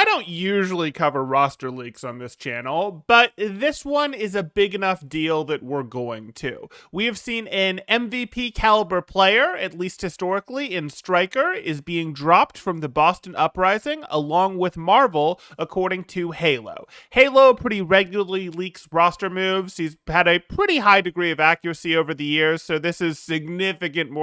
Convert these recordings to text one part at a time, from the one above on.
don't usually cover roster leaks on this channel, but this one is a big enough deal that we're going to. We have seen an MVP caliber player, at least historically, in Striker, is being dropped from the Boston Uprising along with Marvel, according to Halo. Halo pretty regularly leaks roster moves. He's had a pretty high degree of accuracy over the years, so this is significantly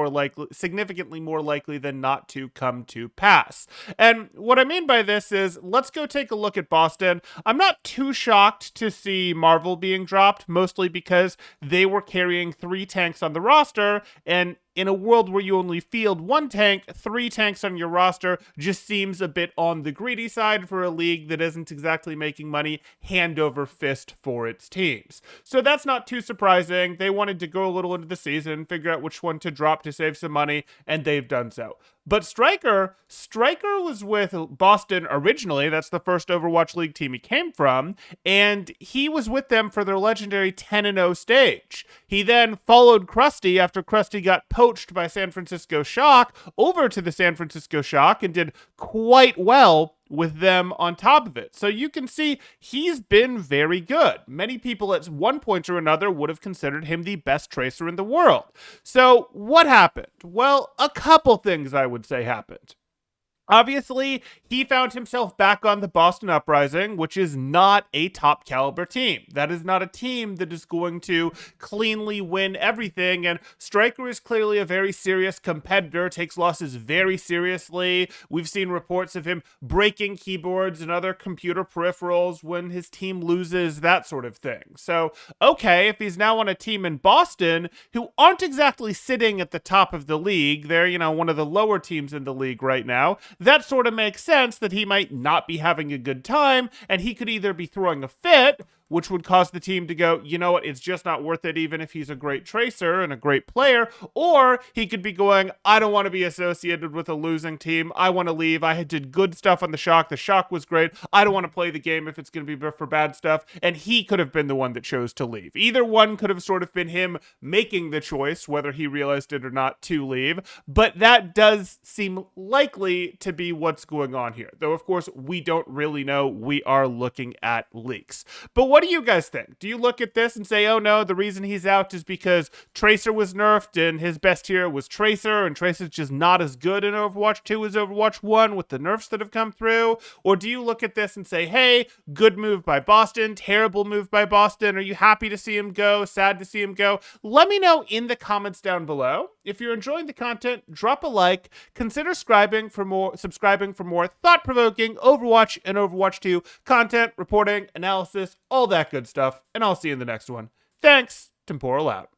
more likely than not to come to pass. And what I mean by this is, let's go take a look at Boston. I'm not too shocked to see Marvel being dropped, mostly because they were carrying 3 tanks on the roster, and in a world where you only field 1 tank, 3 tanks on your roster just seems a bit on the greedy side for a league that isn't exactly making money hand over fist for its teams. So that's not too surprising. They wanted to go a little into the season, figure out which one to drop to save some money, and they've done so. But Striker was with Boston originally. That's the first Overwatch League team he came from, and he was with them for their legendary 10-0 stage. He then followed Krusty after Krusty got poached by San Francisco Shock over to the San Francisco Shock and did quite well with them on top of it. So you can see he's been very good. Many people at one point or another would have considered him the best tracer in the world. So what happened? Well, a couple things I would say happened. Obviously, he found himself back on the Boston Uprising, which is not a top caliber team. That is not a team that is going to cleanly win everything, and Striker is clearly a very serious competitor, takes losses very seriously. We've seen reports of him breaking keyboards and other computer peripherals when his team loses, that sort of thing. So, okay, if he's now on a team in Boston who aren't exactly sitting at the top of the league, they're, one of the lower teams in the league right now, that sort of makes sense that he might not be having a good time, and he could either be throwing a fit, which would cause the team to go, you know what, it's just not worth it even if he's a great tracer and a great player, or he could be going, I don't want to be associated with a losing team, I want to leave, I did good stuff on the Shock was great, I don't want to play the game if it's going to be for bad stuff, and he could have been the one that chose to leave. Either one could have sort of been him making the choice, whether he realized it or not, to leave, but that does seem likely to be what's going on here, though of course we don't really know. We are looking at leaks. But what do you guys think? Do you look at this and say, oh no, the reason he's out is because Tracer was nerfed and his best hero was Tracer, and Tracer's just not as good in Overwatch 2 as Overwatch 1 with the nerfs that have come through? Or do you look at this and say, hey, good move by Boston, terrible move by Boston, are you happy to see him go, sad to see him go? Let me know in the comments down below. If you're enjoying the content, drop a like, consider subscribing for more thought-provoking Overwatch and Overwatch 2 content, reporting, analysis, all that good stuff, and I'll see you in the next one. Thanks. Temporal out.